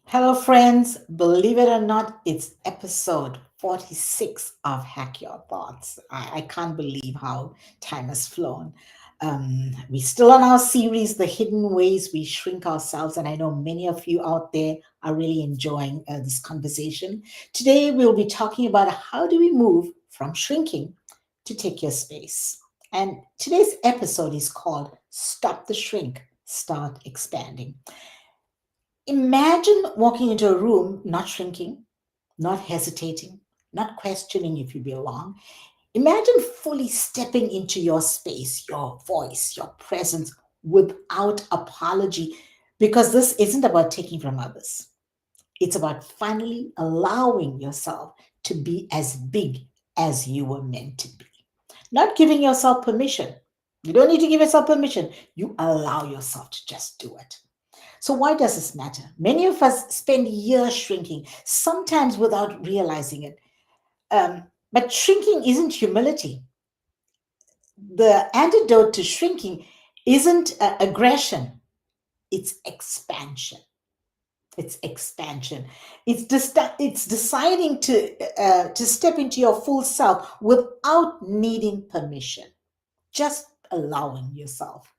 Hello, friends. Believe it or not, it's episode 46 of Hack Your Thoughts. I can't believe how time has flown. We're still on our series, The Hidden Ways We Shrink Ourselves, and I know many of you out there are really enjoying this conversation. Today, we'll be talking about how do we move from shrinking to take your space. And today's episode is called Stop the Shrink, Start Expanding. Imagine walking into a room, not shrinking, not hesitating, not questioning if you belong. Imagine fully stepping into your space, your voice, your presence without apology, because this isn't about taking from others. It's about finally allowing yourself to be as big as you were meant to be. Not giving yourself permission. You don't need to give yourself permission. You allow yourself to just do it. So, why does this matter? Many of us spend years shrinking, sometimes without realizing it. But shrinking isn't humility. The antidote to shrinking isn't aggression, it's expansion. It's expansion. It's deciding to step into your full self without needing permission, just allowing yourself.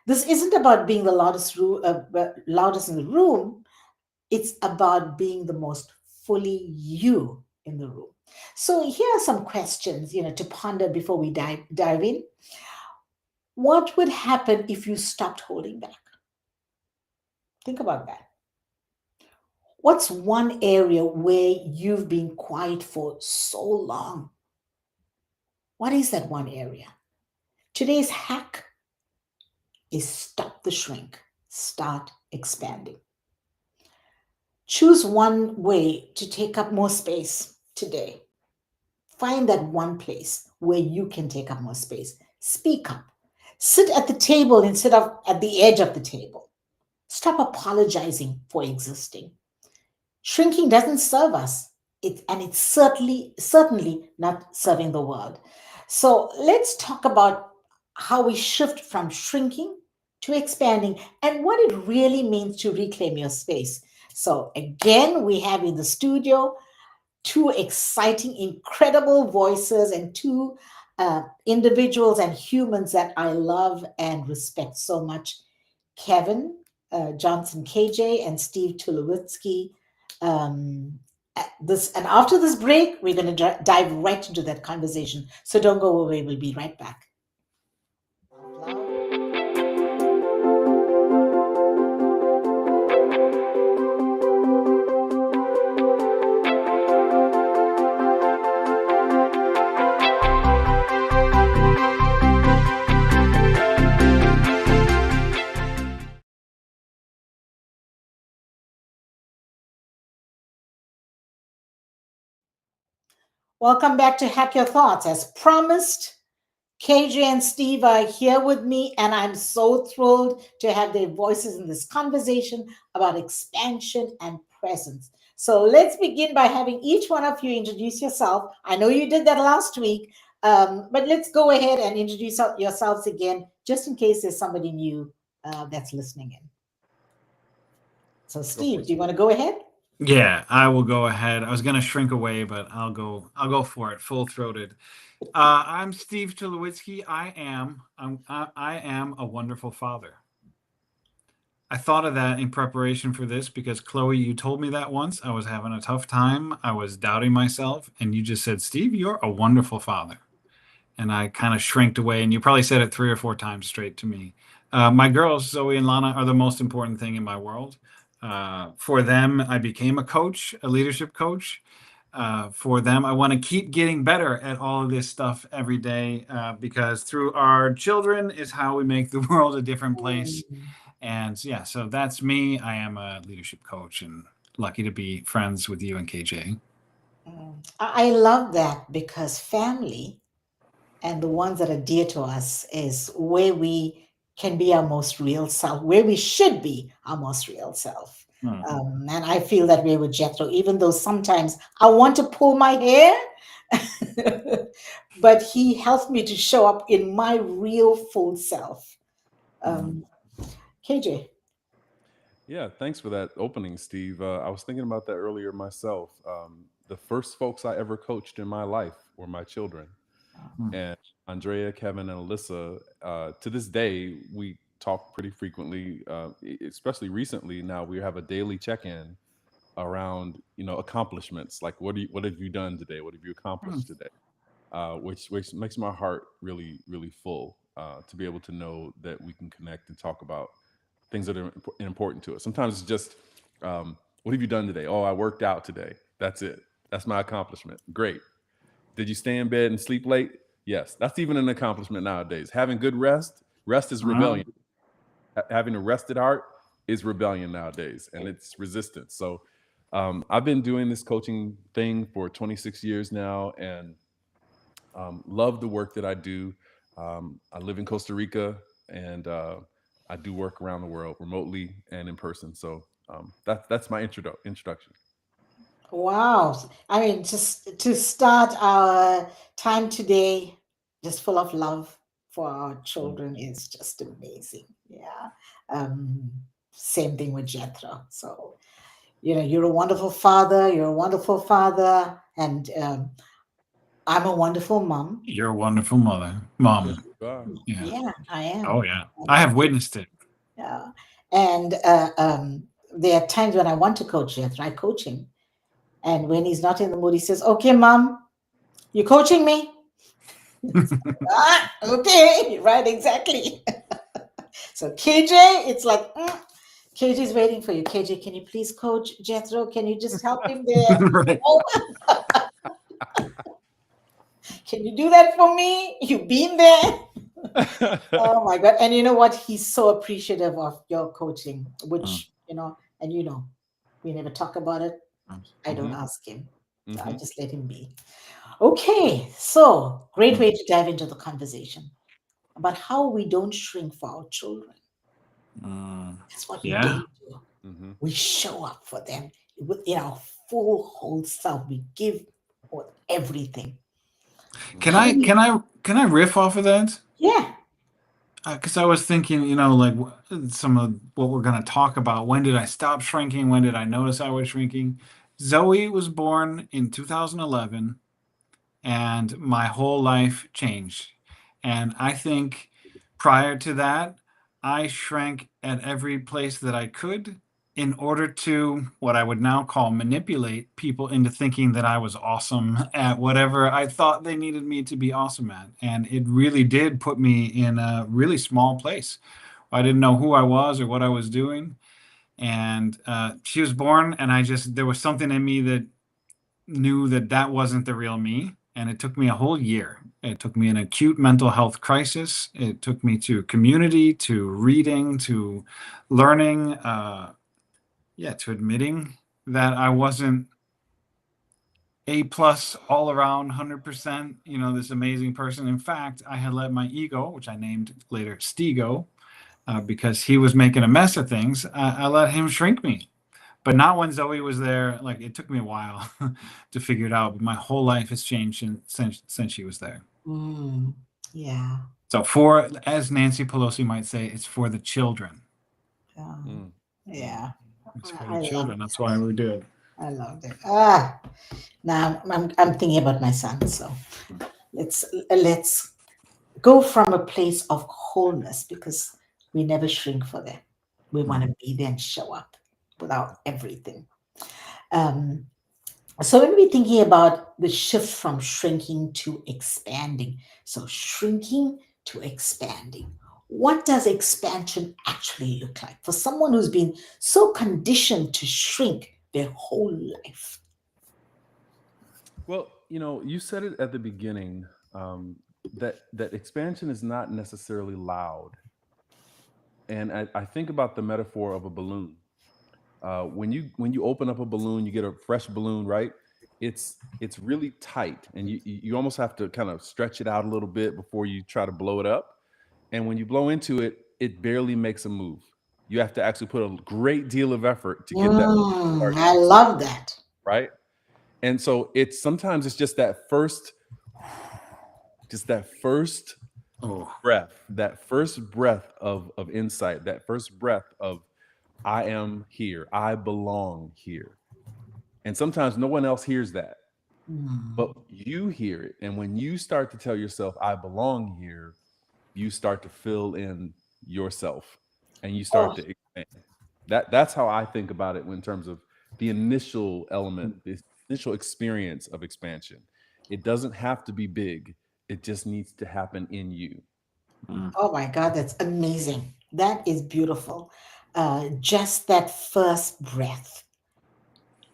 This isn't about being the loudest in the room. It's about being the most fully you in the room. So here are some questions, to ponder before we dive in. What would happen if you stopped holding back? Think about that. What's one area where you've been quiet for so long? What is that one area? Today's hack is stop the shrink, start expanding. Choose one way to take up more space today. Find that one place where you can take up more space. Speak up. Sit at the table instead of at the edge of the table. Stop apologizing for existing. Shrinking doesn't serve us, and it's certainly not serving the world. So let's talk about how we shift from shrinking to expanding and what it really means to reclaim your space. So again, we have in the studio two exciting, incredible voices and two individuals and humans that I love and respect so much. Kevin Johnson KJ and Steve Tulowitzki. This and after this break, we're going to dive right into that conversation. So don't go away. We'll be right back. Welcome back to Hack Your Thoughts. As promised, KJ and Steve are here with me, and I'm so thrilled to have their voices in this conversation about expansion and presence. So let's begin by having each one of you introduce yourself. I know you did that last week, but let's go ahead and introduce yourselves again, just in case there's somebody new that's listening in. So, Steve, do you want to go ahead? Yeah, I will go ahead. I was gonna shrink away, but I'll go for it, full throated. I'm Steve Tulowitzki. I am a wonderful father. I thought of that in preparation for this because Chloe, you told me that once. I was having a tough time. I was doubting myself, and you just said, "Steve, you're a wonderful father." And I kind of shrinked away, and you probably said it 3 or 4 times straight to me. My girls, Zoe and Lana, are the most important thing in my world. For them, I became a coach, a leadership coach. For them, I want to keep getting better at all of this stuff every day because through our children is how we make the world a different place. Mm, And yeah, so that's me. I am a leadership coach and lucky to be friends with you and KJ. I love that because family and the ones that are dear to us is where we can be our most real self, where we should be our most real self. Mhm. And I feel that way with Jethro, even though sometimes I want to pull my hair, but he helped me to show up in my real full self. Mhm. Um, KJ. Yeah, thanks for that opening, Steve. I was thinking about that earlier myself. The first folks I ever coached in my life were my children, Mm. and Andrea, Kevin, and Alyssa. To this day, we talk pretty frequently, especially recently. Now we have a daily check-in around, accomplishments, like what have you done today? What have you Mm. accomplished today? Which makes my heart really really full, to be able to know that we can connect and talk about things that are important to us. Sometimes it's just, what have you done today? Oh, I worked out today. That's it. That's my accomplishment. Great. Did you stay in bed and sleep late? Yes, that's even an accomplishment nowadays. Having good rest. Rest is Well, rebellion. Having a rested heart is rebellion nowadays, and it's resistance. So, I've been doing this coaching thing for 26 years now, and love the work that I do. I live in Costa Rica, and I do work around the world, remotely and in person. So, that's my introduction. Wow. I mean, just to start our time today, just full of love for our Mm. children is just amazing. Yeah. Um, Same thing with Jethro. So, you're a wonderful father. You're a wonderful father. And I'm a wonderful mom. you're a wonderful Yes, mom. you are. Yeah. Yeah, I Oh am. yeah. I I have am. witnessed it. Yeah. And there are times when I want to coach Jethro, I coach him. And when he's not in the mood, he says, "Okay, mom, you coaching me?" Ah, okay, right, exactly. So KJ, it's like KJ's waiting for you. KJ, can you please coach Jethro? Can you just help him there? Right. Oh, can you do that for me? You've been there. Oh my God. And you know what? He's so appreciative of your coaching, Mm, which, and we never talk about it. mm, I don't Hmm. ask him. I Hmm. just let him be. Okay, so great mm, way to dive into the conversation about how we don't shrink for our children. mm. That's what we Yeah. don't do. Hmm. We show up for them in our full whole self. We give everything. Can How do I we? can I can I riff off of that? Yeah. Because I was thinking, like some of what we're going to talk about. When did I stop shrinking? When did I notice I was shrinking? Zoe was born in 2011, and my whole life changed. And I think prior to that, I shrank at every place that I could in order to what I would now call manipulate people into thinking that I was awesome at whatever I thought they needed me to be awesome at. And it really did put me in a really small place. I didn't know who I was or what I was doing. And she was born, and there was something in me that knew that that wasn't the real me. And it took me a whole year. It took me an acute mental health crisis. It took me to community, to reading, to learning, yeah, to admitting that I wasn't A plus all around 100%, this amazing person. In fact, I had let my ego, which I named later Stego, because he was making a mess of things. I let him shrink me, but not when Zoe was there. Like it took me a while to figure it out, but my whole life has changed since she was there. Mm, yeah. So for, as Nancy Pelosi might say, it's for the children. Um, Mm. Mm. yeah. It's for the I love children. That's that. why we do it. I love it. Ah, now I'm thinking about my son. So let's go from a place of wholeness because we never shrink for them. We want Mm. to be there and show up without everything. Um, so when we're thinking about the shift from shrinking to expanding, so shrinking to expanding, what does expansion actually look like for someone who's been so conditioned to shrink their whole life? Well, you said it at the beginning, that expansion is not necessarily loud, and I think about the metaphor of a balloon. When you open up a balloon, you get a fresh balloon, right? It's really tight, and you almost have to kind of stretch it out a little bit before you try to blow it up. And when you blow into it, it barely makes a move. You have to actually put a great deal of effort to get that balloon to start I love that. right. And so it's just that first Oh, breath, that first breath of insight, that first breath of I am here. I belong here. And sometimes no one else hears that, but you hear it. And when you start to tell yourself, I belong here, you start to fill in yourself and you start Oh, to expand. That's how I think about it in terms of the initial element, the initial experience of expansion. It doesn't have to be big. It just needs to happen in you. oh my God, that's amazing. That is beautiful. Just that first breath,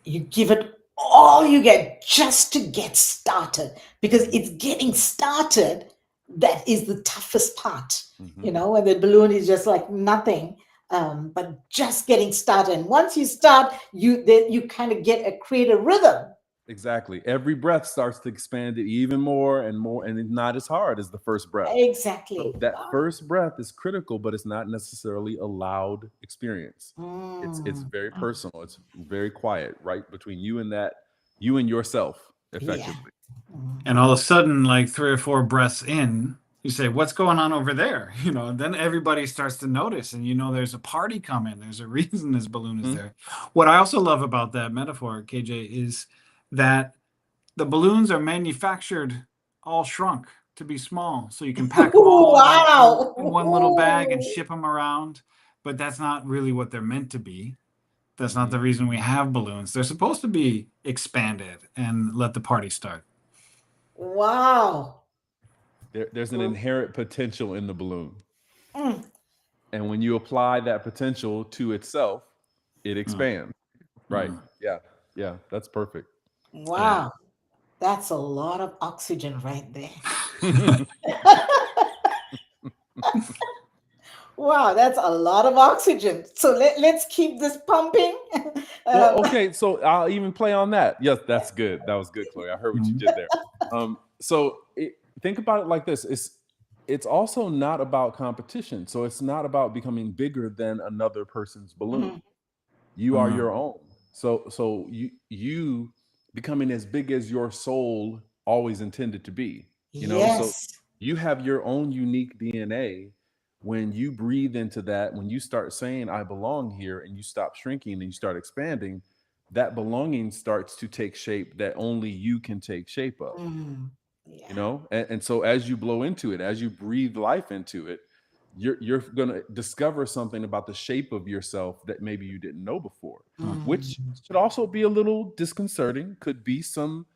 you give it all you get just to get started, because it's getting started that is the toughest part. Mhm. When the balloon is just like nothing, but just getting started. And once you start, you kind of create a rhythm. Exactly. Every breath starts to expand it even more and more, and it's not as hard as the first breath. So Exactly. that Wow. first breath is critical, but it's not necessarily a loud experience. It's Mm, very personal. It's very quiet, right between you and yourself, yeah. effectively. And all of a sudden, like 3 or 4 breaths in, you say, "What's going on over there?" Then everybody starts to notice, and there's a party coming. There's a reason this balloon is Mhm. there. What I also love about that metaphor, KJ, is that the balloons are manufactured all shrunk to be small, so you can pack them all in one little bag and Wow. ship them around. But that's not really what they're meant to be. That's not Mhm. the reason we have balloons. They're supposed to be expanded and let the party start. Wow. There's an inherent potential in the balloon. Mm, And when you apply that potential to itself, it Mm, expands. Right. mm. Yeah. Yeah. That's perfect. Yeah. wow. That's a lot of oxygen right there. Wow, that's a lot of oxygen. So let's keep this pumping. Well, Um, okay, so I'll even play on that. Yes, that's good. That was good, Chloe. I heard what you Mm, did there. Think about it like this: it's also not about competition. So it's not about becoming bigger than another person's balloon. mhm. You are mm, your own. So you becoming as big as your soul always intended to be. So Yes. you have your own unique DNA. When you breathe into that, when you start saying I belong here and you stop shrinking and you start expanding, that belonging starts to take shape that only you can take shape of. Mm, yeah. And so as you blow into it, as you breathe life into it, you're going to discover something about the shape of yourself that maybe you didn't know before, mm, which Mm, should also be a little disconcerting. Could be some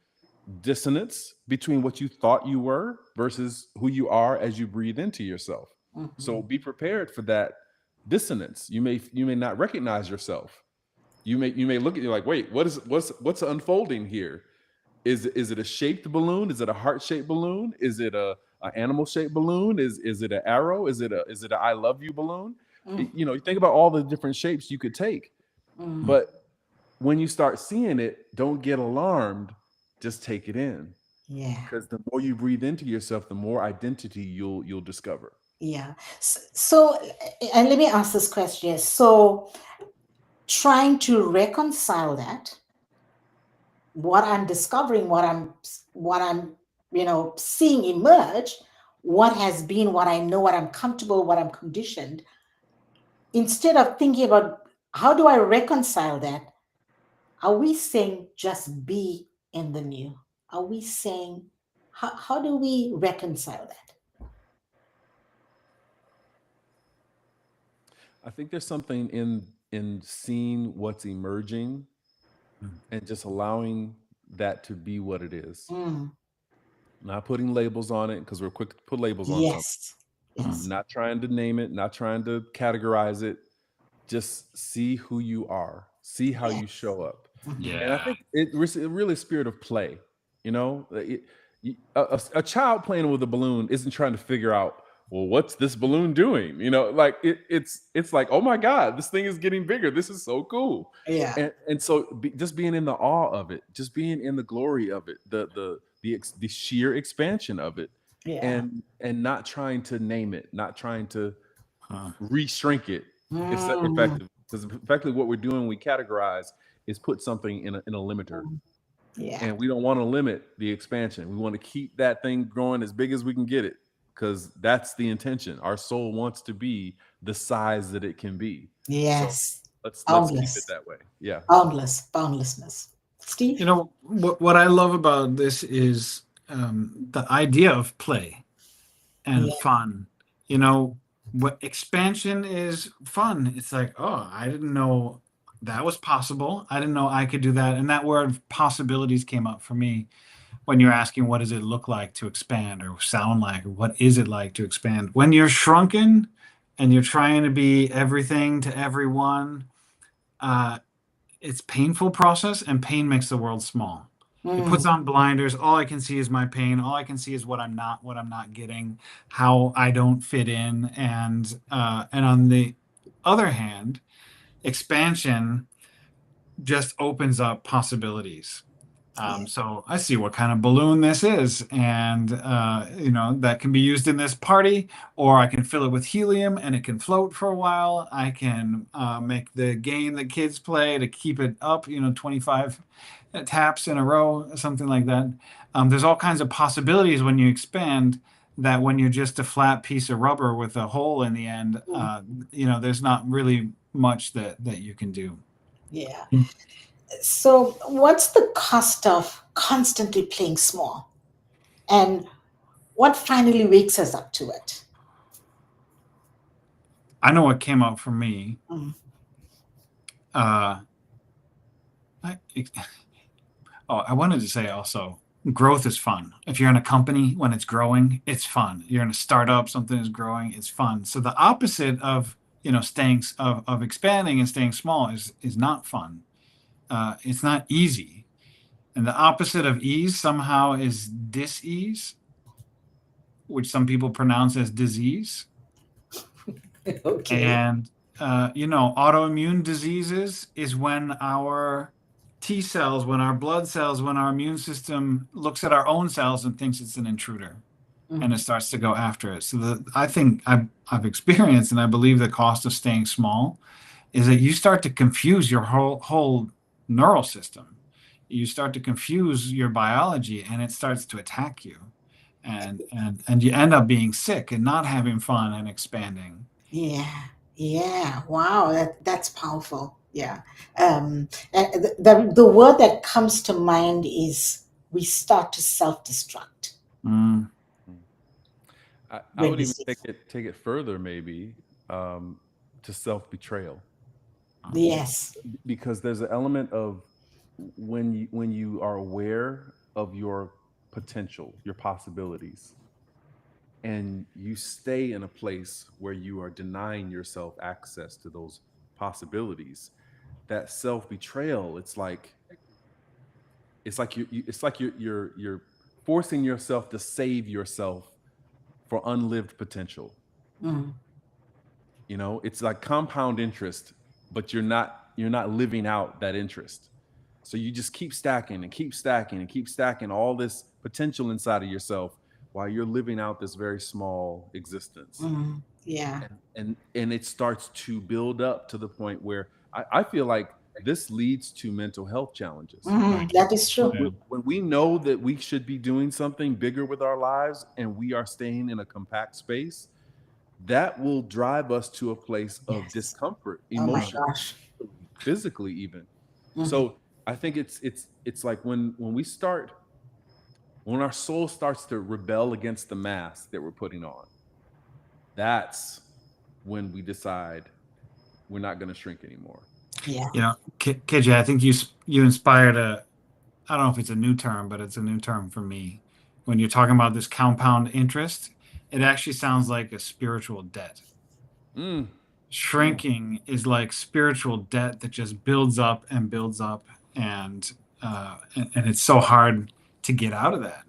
dissonance between what you thought you were versus who you are as you breathe into yourself. So mhm. be prepared for that dissonance. You may not recognize yourself. You may look at you like, wait, what's unfolding here? Is it a shaped balloon? Is it a heart shaped balloon? Is it a animal shaped balloon? Is it an arrow? Is it a I love you balloon? Mm, You think about all the different shapes you could take, mm, mm. but when you start seeing it, don't get alarmed. Just take it in, yeah. because the more you breathe into yourself, the more identity you'll discover. Yeah. So, and let me ask this question. So, trying to reconcile that, what I'm discovering, what I'm seeing emerge, what has been, what I know, what I'm comfortable, what I'm conditioned, instead of thinking about how do I reconcile that, are we saying just be in the new? Are we saying, how do we reconcile that? I think there's something in seeing what's emerging and just allowing that to be what it is. Mm, Not putting labels on it because we're quick to put labels on something. yes. Yes. Not trying to name it, not trying to categorize it. Just see who you are, see how you Yes. show up. Mhm. And I Yeah. think it's really a spirit of play. A child playing with a balloon isn't trying to figure out, well, what's this balloon doing? Like it's like, oh my God, this thing is getting bigger. This is so cool. Yeah. And so just being in the awe of it, just being in the glory of it, the sheer expansion of it, Yeah. and not trying to name it, not trying to Huh. re-shrink it. It's Mm, effective, because effectively what we're doing, we categorize, is put something in a limiter, mm, yeah. and we don't want to limit the expansion. We want to keep that thing growing as big as we can get it, because that's the intention. Our soul wants to be the size that it can be. So Yes. Let's keep it Boundless, that way. Yeah. boundlessness. Steve? What I love about this is the idea of play and Yeah. fun. What expansion is fun. It's like, oh, I didn't know that was possible. I didn't know I could do that. And that word possibilities came up for me when you're asking what does it look like to expand or sound like, or what is it like to expand? When you're shrunken and you're trying to be everything to everyone, uh, it's painful process, and pain makes the world small. It puts Mm, on blinders. All I can see is my pain. All I can see is what I'm not getting, how I don't fit in. And on the other hand, expansion just opens up possibilities. yeah. So I see what kind of balloon this is, and that can be used in this party, or I can fill it with helium and it can float for a while. I can make the game that kids play to keep it up, 25 taps in a row, something like that. There's all kinds of possibilities when you expand. That when you're just a flat piece of rubber with a hole in the end, Mm, there's not really much that you can do. yeah. So, what's the cost of constantly playing small? And what finally wakes us up to it? I know what came up for me. Mm, Uh, I, I wanted to say also, growth is fun. If you're in a company when it's growing, it's fun. You're in a startup, something is growing, it's fun. So the opposite of staying of expanding and staying small is not fun. It's not easy, and the opposite of ease somehow is dis-ease, which some people pronounce as disease. okay. And autoimmune diseases is when our T cells, when our blood cells, when our immune system looks at our own cells and thinks it's an intruder, and it Mm, starts to go after it. So I think I've experienced, and I believe the cost of staying small is that you start to confuse your whole neural system. You start to confuse your biology, and it starts to attack you, and you end up being sick and not having fun and expanding. yeah. Yeah. Wow. That's powerful. Yeah. And the word that comes to mind is we start to self destruct Mm. Mm. I when would we even stay. take it further, maybe, to self betrayal, Yes. because there's an element of when you are aware of your potential, your possibilities, and you stay in a place where you are denying yourself access to those possibilities. That self betrayal, it's like you're forcing yourself to save yourself for unlived potential. Mm, It's like compound interest, but you're not living out that interest. So you just keep stacking and keep stacking and keep stacking all this potential inside of yourself while you're living out this very small existence. yeah. And it starts to build up to the point where I feel like this leads to mental health challenges. Right. That is when true. we, Yeah. when we know that we should be doing something bigger with our lives and we are staying in a compact space, that will drive us to a place of Yes. discomfort, Oh my emotionally, gosh. physically even. Mhm. So I think it's like when our soul starts to rebel against the mask that we're putting on, that's when we decide we're not going to shrink anymore. Yeah. KJ, I think you inspired I don't know if it's a new term, but it's a new term for me. When you're talking about this compound interest, it actually sounds like a spiritual debt. Mm, mm. Shrinking is like spiritual debt that just builds up, and it's so hard to get out of that.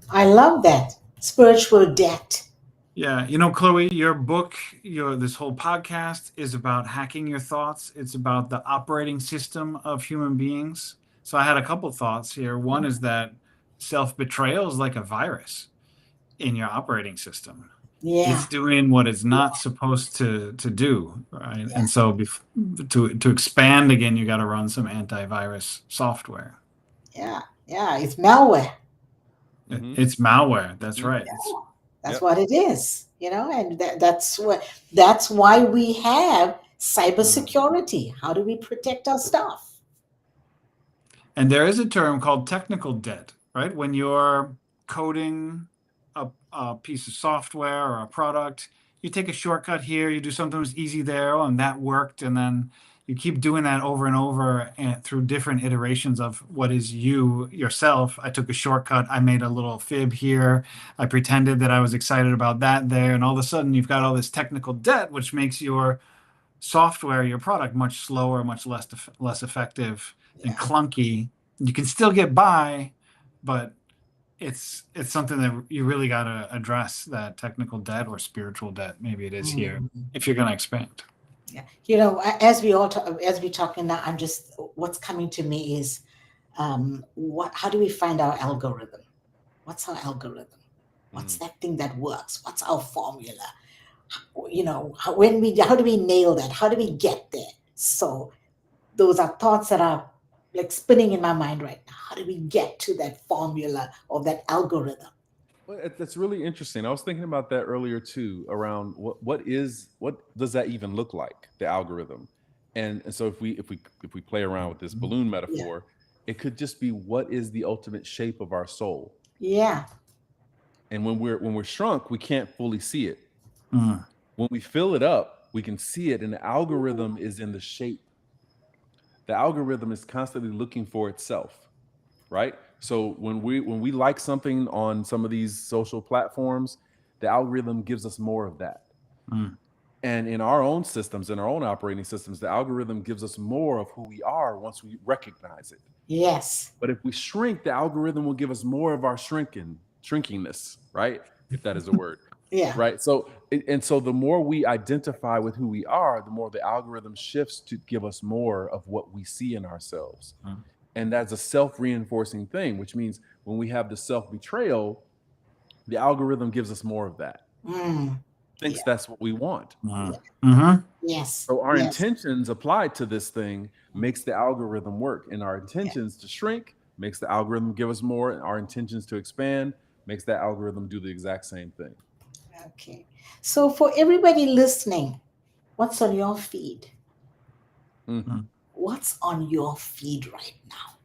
I love that. Spiritual debt. Yeah, Chloe, your book, your this whole podcast is about hacking your thoughts. It's about the operating system of human beings. So I had a couple thoughts here. One is that self-betrayal is like a virus in your operating system. It's Yeah. doing what it's Yeah. not supposed to do, right? Yeah. And so to expand again, you got to run some antivirus software. Yeah. Yeah. It's malware. Hmm. It's malware. That's Hmm. right. It's That's Yep. what it is, and that's why we have Cybersecurity. How do we protect our stuff? And there is a term called technical debt, right? When you're coding a piece of software or a product, you take a shortcut here, you do something that's easy there, and that worked, and then you keep doing that over and over and through different iterations of what is you yourself. I took a shortcut, I made a little fib here, I pretended that I was excited about that there, and all of a sudden you've got all this technical debt, which makes your software, your product, much slower, much less effective and Yeah. clunky. You can still get by, but it's something that you really got to address, that technical debt or spiritual debt, maybe it is here, if you're going to expand. Yeah. As we talking now, I'm just, what's coming to me is, how do we find our algorithm? What's our algorithm? What's that thing that works? What's our formula? How do we nail that? How do we get there? So those are thoughts that are like spinning in my mind right now. How do we get to that formula or that algorithm? Well, that's really interesting. I was thinking about that earlier too, around what does that even look like, the algorithm? And so if we play around with this balloon metaphor, it could just be, what is the ultimate shape of our soul? Yeah. And when we're shrunk, we can't fully see it. Mm. When we fill it up, we can see it, and the algorithm is in the shape. The algorithm is constantly looking for itself, right? So when we like something on some of these social platforms, the algorithm gives us more of that. Mm. And in our own systems, in our own operating systems, the algorithm gives us more of who we are once we recognize it. Yes. But if we shrink, the algorithm will give us more of our shrinkingness, right? If that is a word. Yeah. Right. So the more we identify with who we are, the more the algorithm shifts to give us more of what we see in ourselves. Mm. And that's a self-reinforcing thing, which means when we have the self-betrayal, the algorithm gives us more of that. Thinks that's what we want. Yes. So our intentions applied to this thing makes the algorithm work. And our intentions to shrink makes the algorithm give us more. And our intentions to expand makes that algorithm do the exact same thing. Okay. So for everybody listening, what's on your feed? What's on your feed right now?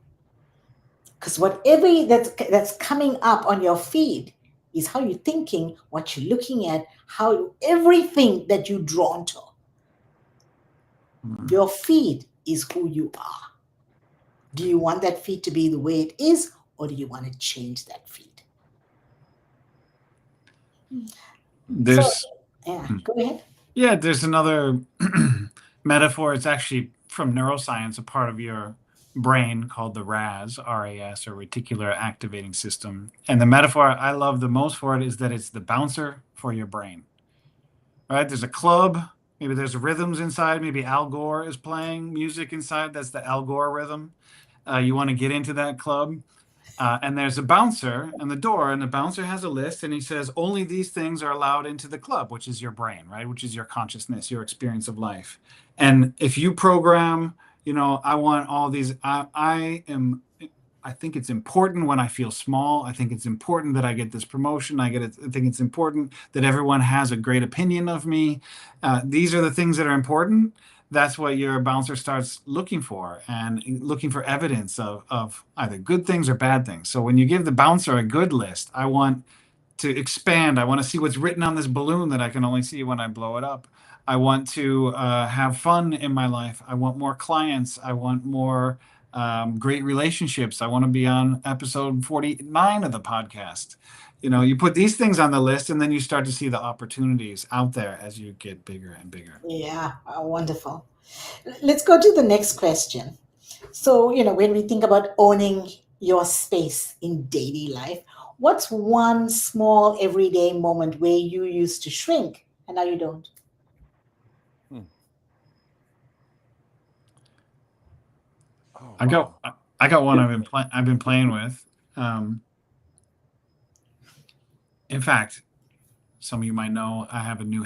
Because whatever that's coming up on your feed is how you're thinking, what you're looking at, everything that you're drawn to. Your feed is who you are. Do you want that feed to be the way it is, or do you want to change that feed? Go ahead. Yeah, there's another metaphor. It's actually from neuroscience, a part of your brain called the RAS, RAS, or reticular activating system. And the metaphor I love the most for it is that it's the bouncer for your brain. Right? There's a club, maybe there's rhythms inside, maybe Al Gore is playing music inside. That's the Al Gore rhythm. You want to get into that club. And there's a bouncer on the door, and the bouncer has a list, and he says, only these things are allowed into the club, which is your brain, right? Which is your consciousness, your experience of life. And if you program, I want all these, I think it's important when I feel small. I think it's important that I get this promotion. I think it's important that everyone has a great opinion of me. These are the things that are important. That's what your bouncer starts looking for, and looking for evidence of either good things or bad things. So when you give the bouncer a good list, I want to expand. I want to see what's written on this balloon that I can only see when I blow it up. I want to have fun in my life. I want more clients. I want more great relationships. I want to be on episode 49 of the podcast. You put these things on the list, and then you start to see the opportunities out there as you get bigger and bigger. Yeah, wonderful. Let's go to the next question. So, when we think about owning your space in daily life, what's one small everyday moment where you used to shrink and now you don't? Oh, I got one I've been playing with. In fact, some of you might know I have a new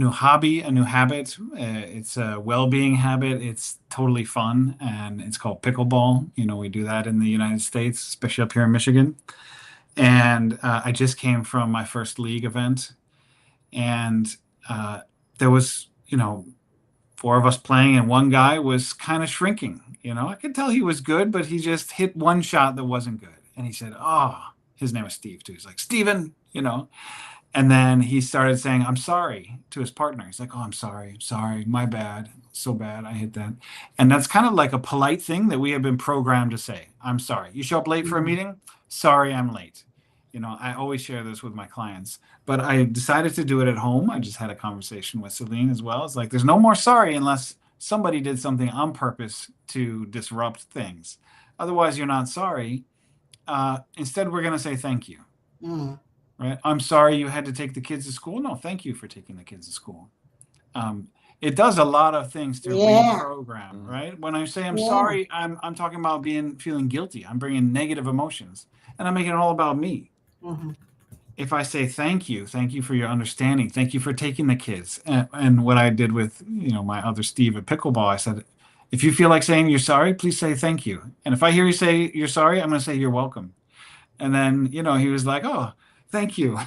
hobby, a new habit. It's a well-being habit. It's totally fun, and it's called pickleball. We do that in the United States, especially up here in Michigan. And I just came from my first league event, and there was, 4 of us playing, and one guy was kind of shrinking. I could tell he was good, but he just hit one shot that wasn't good. And he said, "Oh," his name was Steve too. He's like, "Steven." And then he started saying, "I'm sorry," to his partner. He's like, "Oh, I'm sorry, my bad. So bad. I hit that." And that's kind of like a polite thing that we have been programmed to say. "I'm sorry. You show up late for a meeting? Sorry, I'm late." I always share this with my clients, but I decided to do it at home. I just had a conversation with Celine as well. It's like, there's no more sorry unless somebody did something on purpose to disrupt things. Otherwise, you're not sorry. Instead, we're going to say thank you. Mm. Right? "I'm sorry you had to take the kids to school." No, thank you for taking the kids to school. It does a lot of things to Yeah. reprogram, right? When I say I'm Yeah. sorry, I'm talking about feeling guilty. I'm bringing negative emotions, and I'm making it all about me. Mm-hmm. If I say thank you for your understanding, thank you for taking the kids, and what I did with my other Steve at pickleball, I said, if you feel like saying you're sorry, please say thank you. And if I hear you say you're sorry, I'm going to say you're welcome. And then, he was like, "Oh, thank you."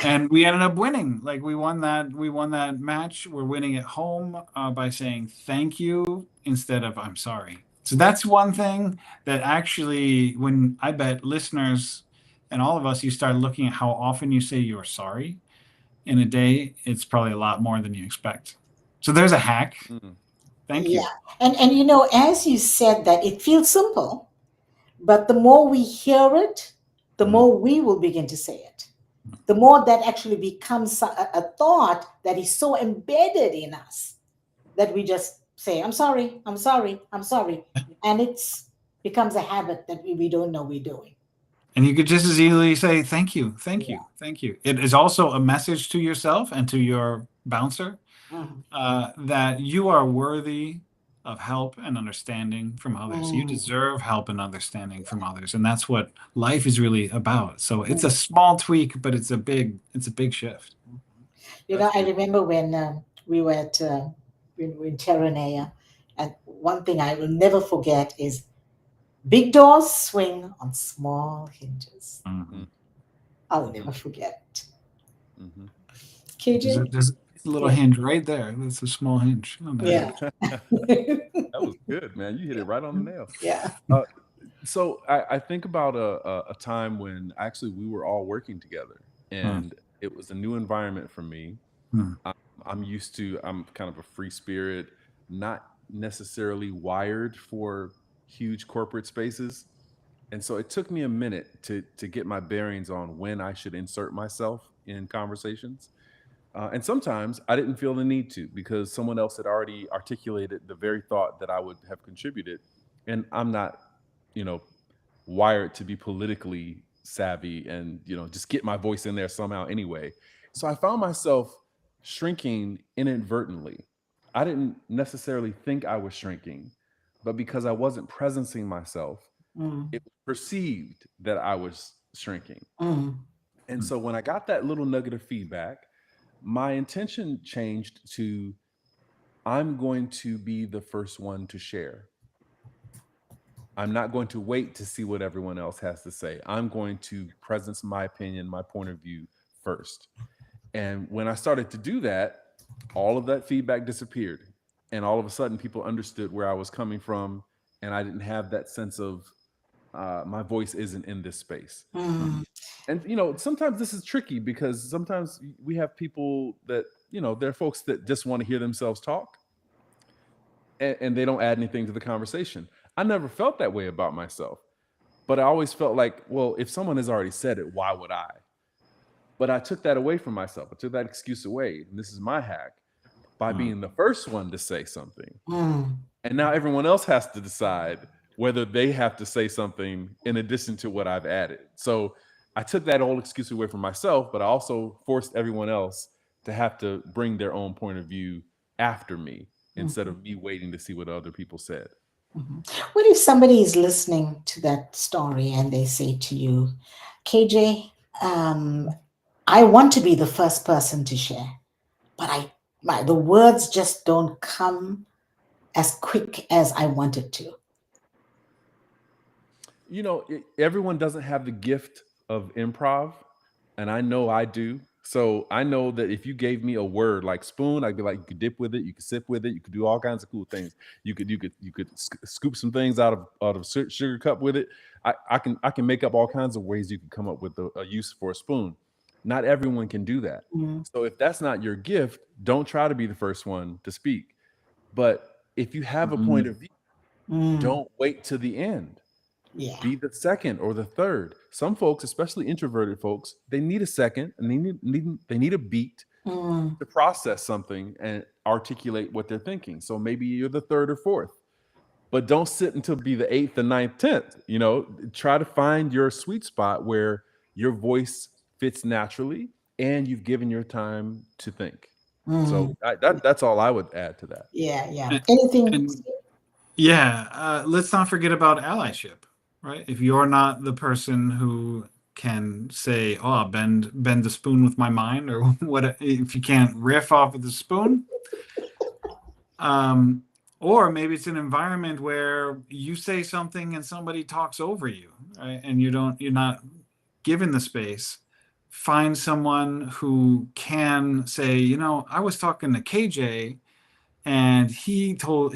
And we ended up winning. Like, we won that match. We're winning at home by saying thank you instead of "I'm sorry." So that's one thing that actually, when I bet listeners and all of us, you start looking at how often you say you're sorry in a day, it's probably a lot more than you expect. So there's a hack. Thank Yeah. you. And as you said that, it feels simple, but the more we hear it, the more we will begin to say it. The more that actually becomes a thought that is so embedded in us that we just say, "I'm sorry, I'm sorry, I'm sorry." And it's becomes a habit that we don't know we're doing. And you could just as easily say thank you, thank Yeah. you, thank you. It is also a message to yourself and to your bouncer Mhm. that you are worthy of help and understanding from others. You Mm. deserve help and understanding from others, and that's what life is really about. So it's Mm. a small tweak, but it's a big shift. That's I beautiful. remember when we were at in Terranea, and one thing I will never forget is big doors swing on small hinges. Mhm. I'll never forget. Mm-hmm. KJ? There's a little Yeah. hinge right there. That's a small hinge on that Yeah. door. That was good, man. You hit it right on the nail. Yeah. Uh, so I think about a time when actually we were all working together, Hmm. and it was a new environment for me. Hmm. I'm, I'm kind of a free spirit, not necessarily wired for huge corporate spaces. And so it took me a minute to get my bearings on when I should insert myself in conversations. And sometimes I didn't feel the need to because someone else had already articulated the very thought that I would have contributed. And I'm not, you know, wired to be politically savvy and, just get my voice in there somehow anyway. So I found myself shrinking inadvertently. I didn't necessarily think I was shrinking, but because I wasn't presencing myself, Mm. it was perceived that I was shrinking. Mm. And so when I got that little nugget of feedback, my intention changed to I'm going to be the first one to share. I'm not going to wait to see what everyone else has to say. I'm going to presence my opinion, my point of view first. And when I started to do that, all of that feedback disappeared. And all of a sudden, people understood where I was coming from. And I didn't have that sense of my voice isn't in this space. Mm. And sometimes this is tricky because sometimes we have people that there are folks that just want to hear themselves talk, and they don't add anything to the conversation. I never felt that way about myself, but I always felt like, well, if someone has already said it, why would I? But I took that away from myself. I took that excuse away, and this is my hack, by Hmm. being the first one to say something. Mm. And now everyone else has to decide whether they have to say something in addition to what I've added. So I took that old excuse away from myself, but I also forced everyone else to have to bring their own point of view after me instead of me waiting to see what other people said. Mhm. What if somebody is listening to that story and they say to you, "KJ, um, I want to be the first person to share, but the words just don't come as quick as I wanted to." Everyone doesn't have the gift of improv, and I know I do. So I know that if you gave me a word like spoon, I'd be like, you could dip with it, you could sip with it, you could do all kinds of cool things. You could scoop some things out of sugar cup with it. I can make up all kinds of ways you can come up with a use for a spoon. Not everyone can do that. Mm, So if that's not your gift, don't try to be the first one to speak. But if you have a point of view, mm, don't wait to the end. yeah. Be the second or the third. Some folks, especially introverted folks, they need a second and they need a beat Mm, to process something and articulate what they're thinking. So maybe you're the third or fourth, but don't sit until be the eighth, the ninth, tenth. Try to find your sweet spot where your voice fits naturally and you've given your time to think. mm, So that's all I would add to that. yeah, yeah. And, Anything? and yeah, let's not forget about allyship, right? If you're not the person who can say, "Oh, I'll bend the spoon with my mind," or what, if you can't riff off of the spoon, um, or maybe it's an environment where you say something and somebody talks over you, right? And you're not given the space. Find someone who can say, I was talking to KJ and he told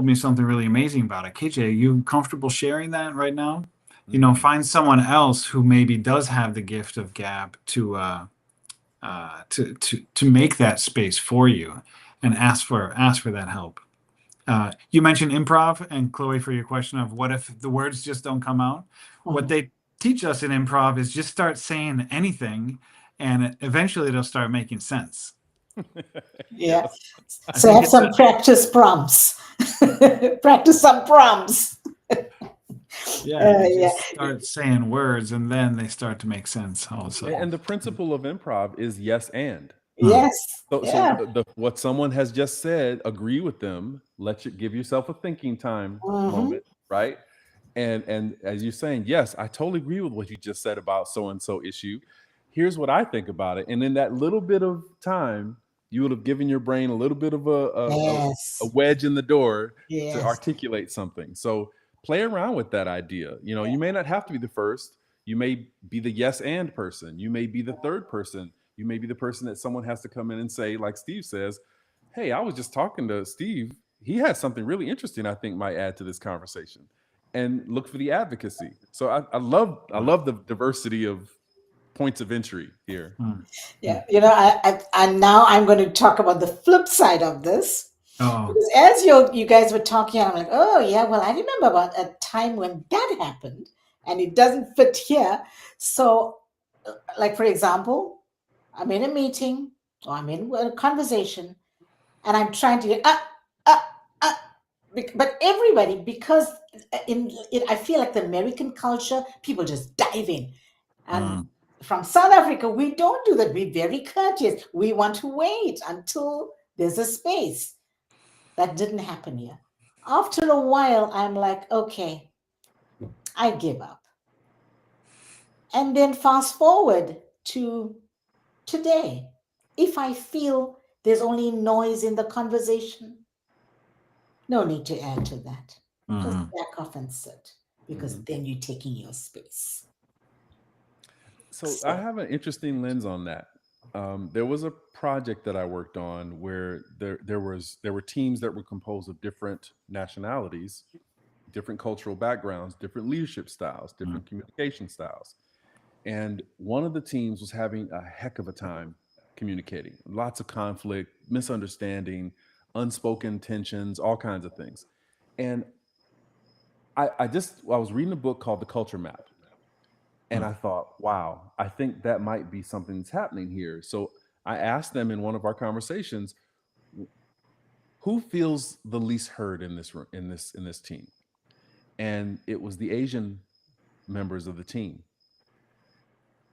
me something really amazing about it. KJ, you comfortable sharing that right now? Mhm. Find someone else who maybe does have the gift of gab to make that space for you and ask for that help. You mentioned improv, and Chloe, for your question of what if the words just don't come out. What Mhm. they teach us in improv is just start saying anything, and eventually it'll start making sense. Yeah. Yes. I So think have it's some practice prompts. Practice some prompts. yeah, you Yeah. just start saying words, and then they start to make sense all of a And sudden. and the principle of improv is yes and. Hmm. Yes. So Yeah. what someone has just said, agree with them. Let you give yourself a thinking time Hmm. moment, right? And as you're saying, yes, I totally agree with what you just said about so and so issue. Here's what I think about it. And in that little bit of time, you would have given your brain a little bit of a Yes. wedge in the door to Yes. articulate something. So play around with that idea. You may not have to be the first. You may be the yes and person. You may be the third person. You may be the person that someone has to come in and say, like Steve says, hey, I was just talking to Steve. He has something really interesting I think might add to this conversation. And look for the advocacy. So I love the diversity of points of entry here. Hmm. Yeah. And now I'm going to talk about the flip side of this. Oh, Because as you guys were talking, I'm like, oh yeah, well, I remember about a time when that happened, and it doesn't fit here. So, like for example, I'm in a meeting or I'm in a conversation, and I'm trying to get uh, uh, but everybody, because I feel like the American culture, people just dive in, and hmm. from South Africa, we don't do that. We're very courteous. We want to wait until there's a space. That didn't happen here. After a while, I'm like, okay, I give up. And then fast forward to today. If I feel there's only noise in the conversation, no need to add to that. Just Hmm. back off and sit, because Mhm. then you're taking your space. So I So, have an interesting lens on that. There was a project that I worked on where there were teams that were composed of different nationalities, different cultural backgrounds, different leadership styles, different communication styles. And one of the teams was having a heck of a time communicating. Lots of conflict, misunderstanding, unspoken tensions, all kinds of things. And I was reading a book called The Culture Map. And I thought, wow, I think that might be something that's happening here. So I asked them in one of our conversations, who feels the least heard in this in this team? And it was the Asian members of the team.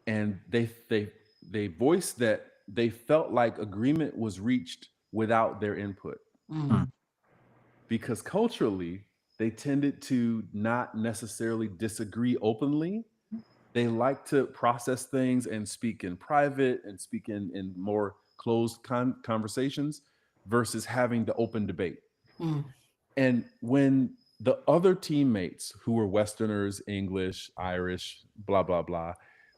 And they voiced that they felt like agreement was reached without their input mm, because culturally they tended to not necessarily disagree openly. They like to process things and speak in private and speak in more closed conversations versus having the open debate. mm, And when the other teammates who were Westerners, English, Irish, blah, blah, blah,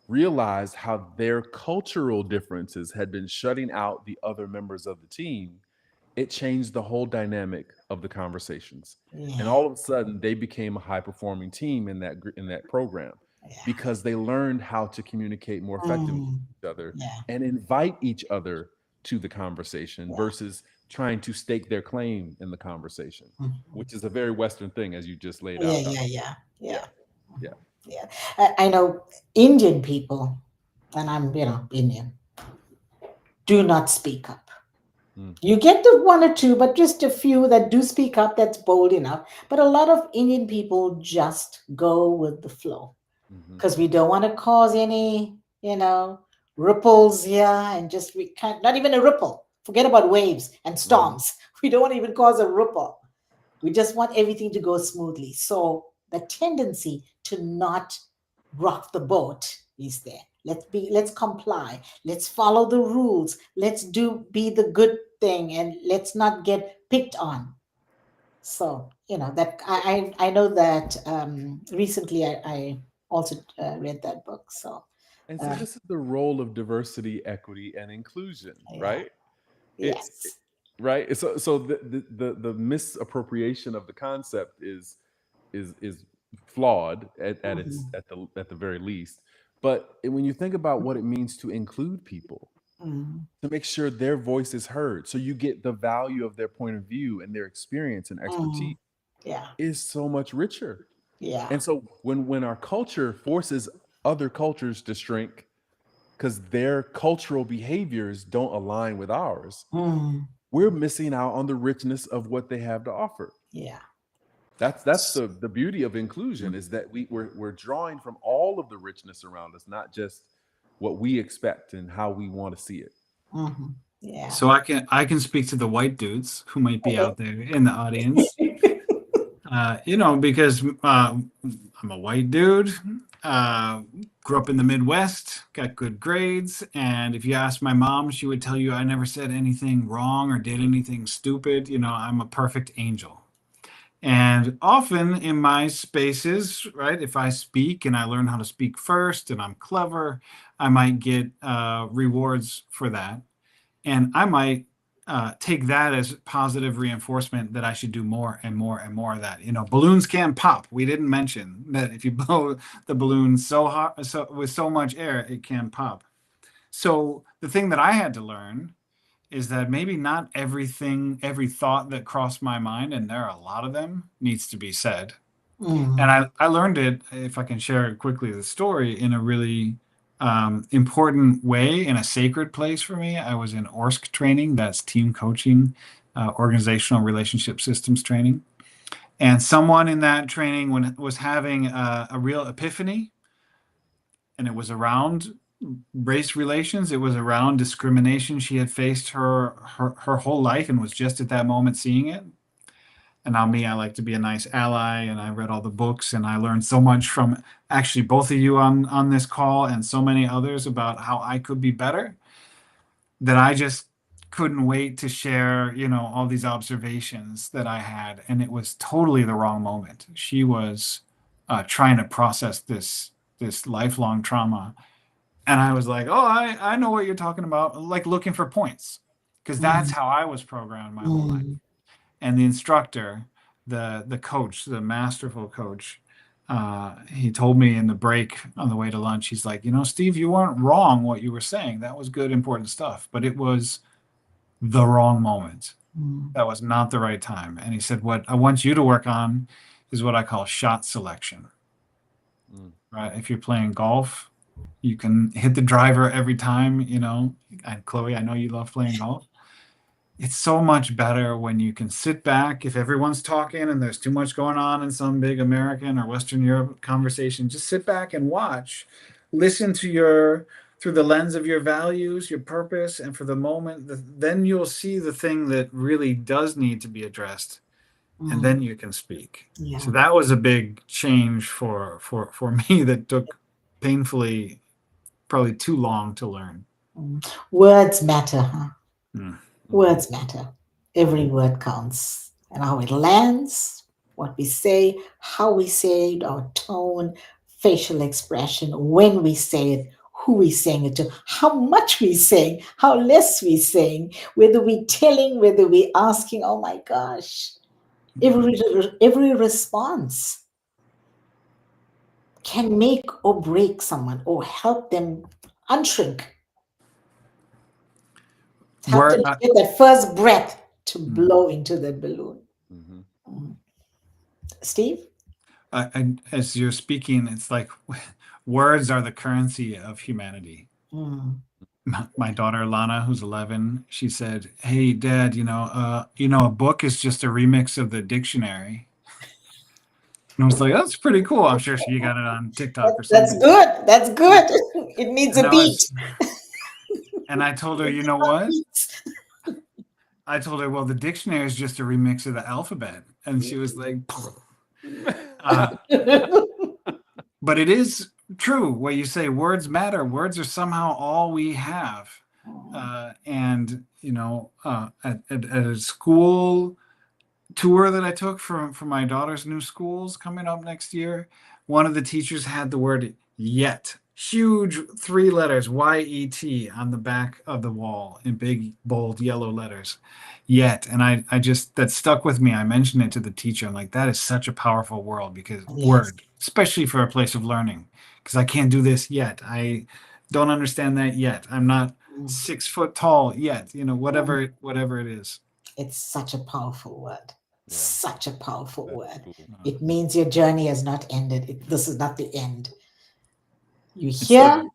realized how their cultural differences had been shutting out the other members of the team, it changed the whole dynamic of the conversations. And Yeah. all of a sudden, they became a high performing team in that program Yeah. because they learned how to communicate more effectively Mm, with each other yeah. and invite each other to the conversation Yeah. versus trying to stake their claim in the conversation, Mhm. which is a very Western thing, as you just laid Yeah. out, Doc. Yeah. Yeah. Yeah, Yeah. yeah. Yeah. I know Indian people, and I'm, Indian, do not speak up. Mm, You get the one or two, but just a few that do speak up, that's bold enough. But a lot of Indian people just go with the flow mhm, because we don't want to cause any, ripples here and just we can't, not even a ripple. Forget about waves and mhm, storms. We don't want to even cause a ripple. We just want everything to go smoothly. So the tendency to not rock the boat is there. Let's comply. Let's follow the rules. Let's be the good thing and let's not get picked on. So, that I know that recently I also read that book. So, And see, uh, this is the role of diversity, equity, and inclusion, yeah, right? It's yes. right. So the misappropriation of the concept is flawed Hmm. at the very least. But when you think about what it means to include people, Hmm. to make sure their voice is heard, so you get the value of their point of view and their experience and Hmm. expertise, Yeah, is so much richer. yeah. And so when our culture forces other cultures to shrink because their cultural behaviors don't align with ours, Hmm. we're missing out on the richness of what they have to offer. Yeah. That's the beauty of inclusion, is that we're drawing from all of the richness around us, not just what we expect and how we want to see it. Hmm. Yeah. So I can speak to the white dudes who might be Okay. out there in the audience. Because I'm a white dude, uh, grew up in the Midwest, got good grades, and if you ask my mom, she would tell you I never said anything wrong or did anything stupid. I'm a perfect angel. And often in my spaces, right, if I speak and I learn how to speak first and I'm clever, I might get rewards for that. And I might take that as positive reinforcement that I should do more and more and more of that. Balloons can pop. We didn't mention that if you blow the balloon so hot, so with so much air, it can pop. So the thing that I had to learn is that maybe not everything, every thought that crossed my mind, and there are a lot of them, needs to be said. And Mm, I learned it, if I can share it quickly, the story, in a really important way, in a sacred place for me. I was in ORSC training, that's team coaching, organizational relationship systems training. And someone in that training was having a real epiphany, and it was around race relations. It was around discrimination she had faced her whole life and was just at that moment seeing it. And now me, I like to be a nice ally, and I read all the books, and I learned so much from actually both of you on this call and so many others about how I could be better, that I just couldn't wait to share, all these observations that I had. And it was totally the wrong moment. She was trying to process this lifelong trauma. And I was like, oh, I know what you're talking about, like looking for points, because that's mm, how I was programmed my whole life. mm, And the instructor, the coach, the masterful coach, he told me in the break on the way to lunch, he's like, Steve, you weren't wrong what you were saying. That was good, important stuff, but it was the wrong moment. mm, That was not the right time. And he said, what I want you to work on is what I call shot selection, Mm, right? If you're playing golf, you can hit the driver every time, and Chloe, I know you love playing golf. It's so much better when you can sit back. If everyone's talking and there's too much going on in some big American or Western Europe conversation, just sit back and watch. Listen to through the lens of your values, your purpose, and for the moment, then you'll see the thing that really does need to be addressed, and mm. then you can speak. So Yeah. that was a big change for me that took painfully probably too long to learn. Mm. Words matter, huh? Mm. mhm. Words matter. Every word counts. And how it lands, what we say, how we say it, our tone, facial expression, when we say it, who we're saying it to, how much we're saying, how less we're saying, whether we're telling, whether we're asking. Oh my gosh. Every response can make or break someone or help them unshrink. Help them Word, to get that first breath to blow into the balloon. Mhm. Steve? as you're speaking, it's like words are the currency of humanity. Mm. My daughter Lana, who's 11, she said, "Hey, Dad, a book is just a remix of the dictionary." And I was like, "That's pretty cool." I'm sure you got it on TikTok or That's something. good. That's good. It needs And a I beat. was, and I told her, you know what? I told her, well, the dictionary is just a remix of the alphabet, and she was like, uh, but it is true what you say. Words matter. Words are somehow all we have. And at a school tour that I took for my daughter's new schools coming up next year, one of the teachers had the word yet, huge 3 letters, YET, on the back of the wall in big, bold yellow letters. Yet. And I just, that stuck with me. I mentioned it to the teacher. I'm like, that is such a powerful Yes. word, especially for a place of learning, because I can't do this yet. I don't understand that yet. I'm not 6 foot tall yet, whatever it is. It's such a powerful word. Yeah, Such a powerful that's word. cool. It means your journey has not ended. This is not the end. You It's like, here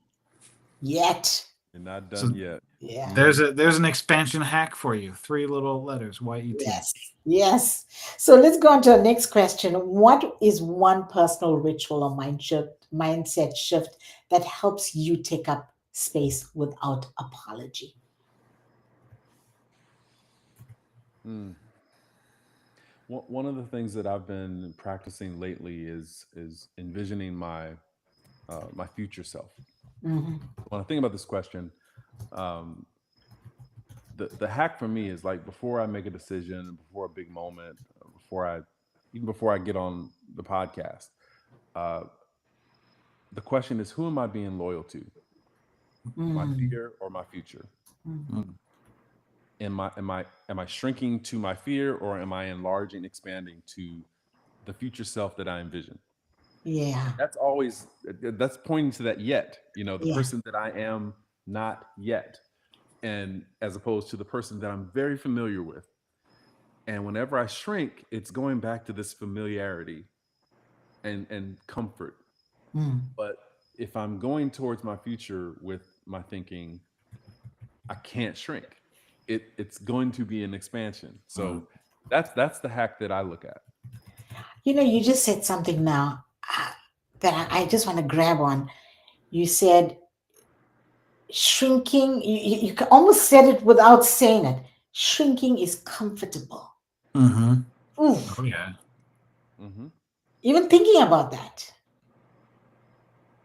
yet. You're not so done yet. Yeah. there's an expansion hack for you. 3 little letters, YET. Yes. Yes. So let's go on to our next question. What is one personal ritual or mindset shift that helps you take up space without apology? Mm. One of the things that I've been practicing lately is envisioning my future self. Mhm. When I think about this question, um, the hack for me is like before I make a decision, before a big moment, before I get on the podcast, uh, the question is, who am I being loyal to? My Mm. fear or my future? Mm. Mm. Am I shrinking to my fear, or am I enlarging, expanding to the future self that I envision? Yeah. And that's pointing to that yet, the Yeah. person that I am not yet, and as opposed to the person that I'm very familiar with. And whenever I shrink, it's going back to this familiarity and comfort. Mm. But if I'm going towards my future with my thinking, I can't shrink. It's going to be an expansion. So that's the hack that I look at. You just said something now that I just want to grab on. You said shrinking, you almost said it without saying it. Shrinking is comfortable. Mm-hmm. Oh Oof. yeah. Hmm. Even thinking about that,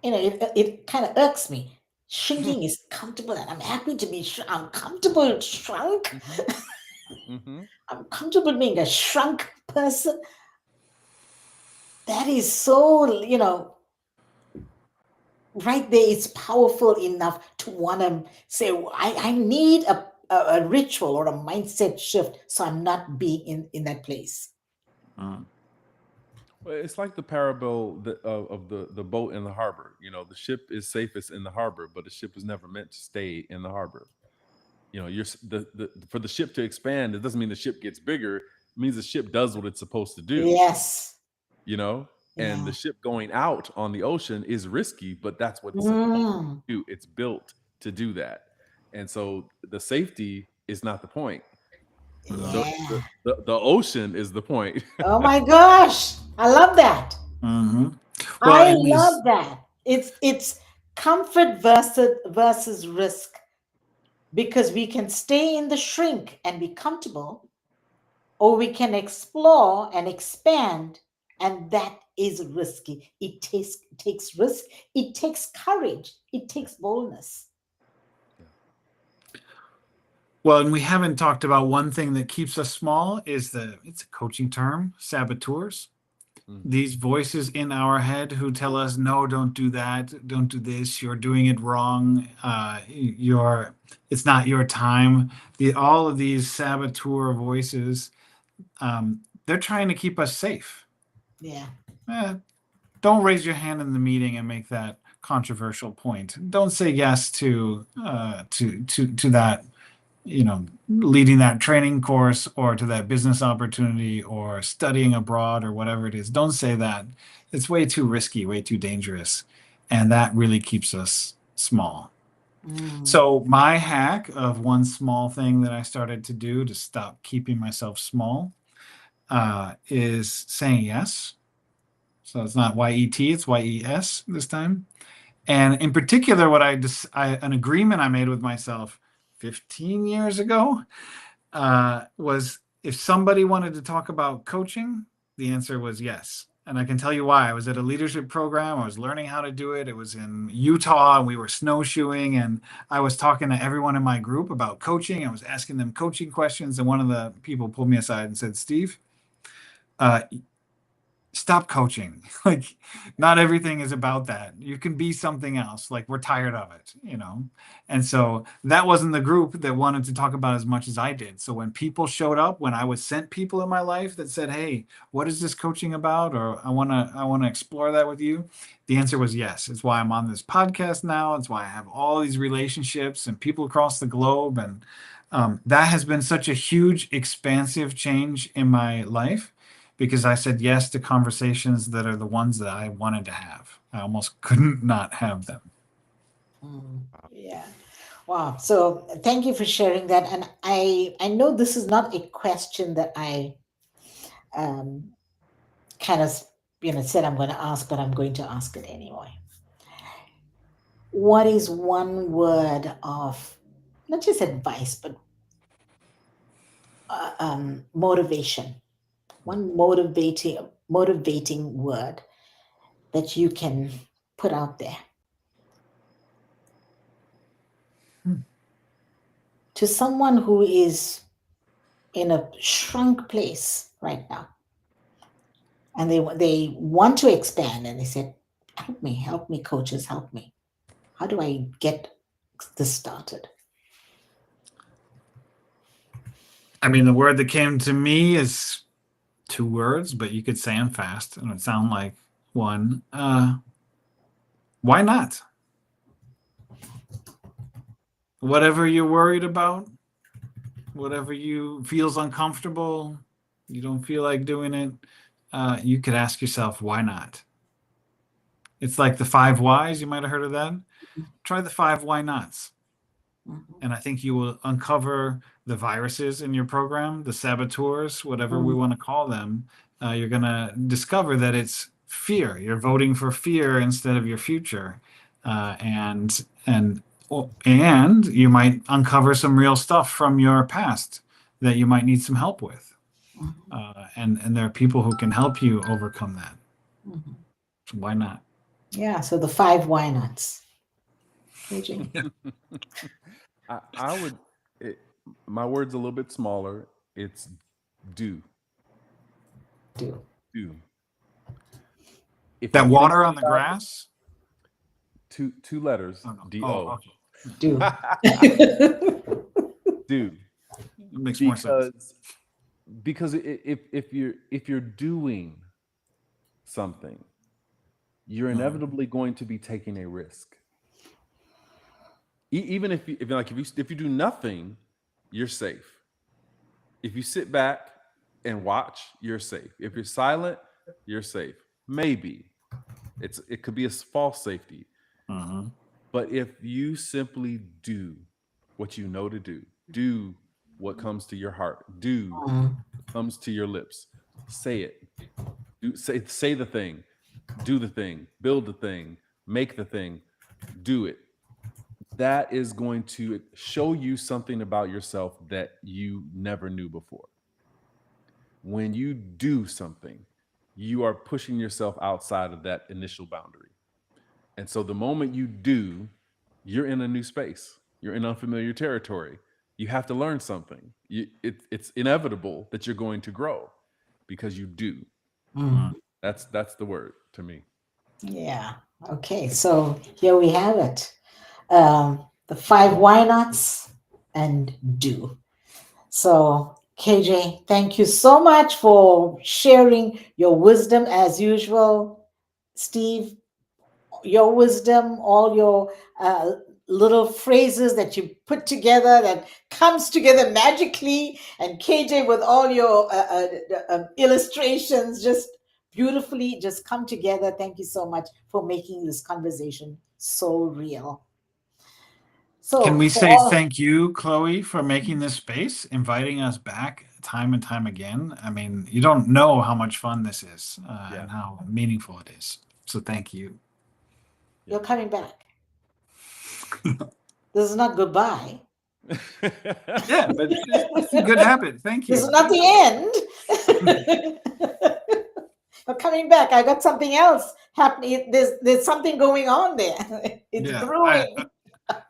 it kind of irks me. Shrinking is comfortable, and I'm happy to be. I'm comfortable shrunk. Hmm. Hmm. I'm comfortable being a shrunk person. That is so, right there. It's powerful enough to want to say, I need a ritual or a mindset shift, so I'm not being in that place. Mm. Well, it's like the parable of the boat in the harbor. The ship is safest in the harbor, but the ship was never meant to stay in the harbor. For the ship to expand, it doesn't mean the ship gets bigger. It means the ship does what it's supposed to do. Yes. You know, and Yeah. the ship going out on the ocean is risky, but that's what it's supposed Mm. to do. It's built to do that, and so the safety is not the point. The Yeah. the ocean is the point. Oh my gosh. I love that. Mm-hmm. Well, I and these love that. It's comfort versus risk, because we can stay in the shrink and be comfortable, or we can explore and expand, and that is risky. It takes risk, it takes courage, it takes boldness. well, and we haven't talked about one thing that keeps us small it's a coaching term, saboteurs. these voices in our head who tell us, no, don't do that, don't do this, you're doing it wrong, it's not your time. All of these saboteur voices, they're trying to keep us safe. Yeah. Don't raise your hand in the meeting and make that controversial point. Don't say yes to that, leading that training course or to that business opportunity or studying abroad or whatever it is. Don't say that. It's way too risky, way too dangerous. And that really keeps us small. So my hack of one small thing that I started to do to stop keeping myself small is saying yes. So it's not Y-E-T, it's Y-E-S this time. And in particular, what an agreement I made with myself 15 years ago was if somebody wanted to talk about coaching, the answer was yes. And I can tell you why. I was at a leadership program. I was learning how to do it. It was in Utah, and we were snowshoeing. And I was talking to everyone in my group about coaching. I was asking them coaching questions. And one of the people pulled me aside and said, Steve, stop coaching. Like, not everything is about that. You can be something else. Like, we're tired of it, And so that wasn't the group that wanted to talk about as much as I did. So when people showed up, when I was sent people in my life that said, hey, what is this coaching about? Or I want to explore that with you. The answer was yes. It's why I'm on this podcast now. It's why I have all these relationships and people across the globe. And that has been such a huge, expansive change in my life, because I said yes to conversations that are the ones that I wanted to have. I almost couldn't not have them. Yeah. Wow. So thank you for sharing that. And I know this is not a question that I kind of said I'm going to ask, but I'm going to ask it anyway. What is one word of not just advice, but motivation? One motivating word that you can put out there to someone who is in a shrunk place right now, and they want to expand, and they said, help me, coaches, help me. How do I get this started? I mean, the word that came to me is 2 words, but you could say them fast and it would sound like one. Why not? Whatever you're worried about, whatever you feels uncomfortable, you don't feel like doing it, you could ask yourself, why not? It's like the 5 whys. You might have heard of that. Try the 5 why nots. And I think you will uncover the viruses in your program, the saboteurs, whatever we want to call them. You're going to discover that it's fear. You're voting for fear instead of your future. And you might uncover some real stuff from your past that you might need some help with. And there are people who can help you overcome that. So why not? Yeah. So the 5 why nots. AJ? I would, my word's a little bit smaller. It's do. Do. If That you water think on the grass? 2 letters, Oh, no. D-O. Okay. Do. Do. It makes more sense. Because if you're doing something, you're inevitably going to be taking a risk. Even if you do nothing, you're safe. If you sit back and watch, you're safe. If you're silent, you're safe. Maybe it could be a false safety. But if you simply do what you know to do what comes to your heart, do what comes to your lips, say it. Say the thing, do the thing, build the thing, make the thing, do it. That is going to show you something about yourself that you never knew before. When you do something, you are pushing yourself outside of that initial boundary. And so the moment you do, you're in a new space. You're in unfamiliar territory. You have to learn something. It's inevitable that you're going to grow because you do. That's the word to me. Yeah. Okay. So here we have it. The 5 why nots and do. So, KJ, thank you so much for sharing your wisdom as usual. Steve, your wisdom, all your little phrases that you put together that comes together magically, and KJ with all your illustrations just beautifully just come together. Thank you so much for making this conversation so real. Can So we for say all, thank you, Chloe, for making this space, inviting us back time and time again? I mean, you don't know how much fun this is Yeah. and how meaningful it is. So thank you. you're coming back. This is not goodbye. Yeah, but it's a good habit. Thank This you. is not the end. You're coming back. I got something else happening. There's something going on there. It's Yeah, brewing.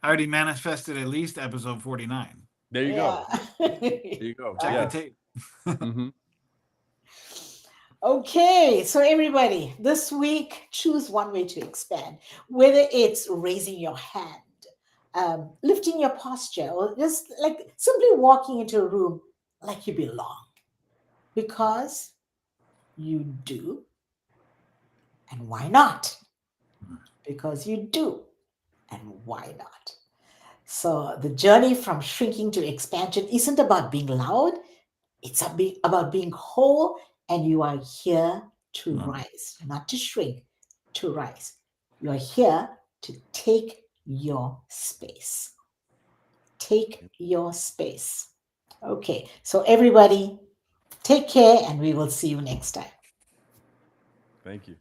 I already manifested at least episode 49. There you Yeah. go. There you go. Check Uh, the Yes. tape. Hmm. Okay, so everybody, this week, choose one way to expand, whether it's raising your hand, lifting your posture, or just like simply walking into a room like you belong because you do. And why not? Because you do. And why not? So the journey from shrinking to expansion isn't about being loud, it's about being whole, and you are here to rise, not to shrink, to rise. You are here to take your space. Take your space. Okay, so everybody, take care, and we will see you next time. Thank you.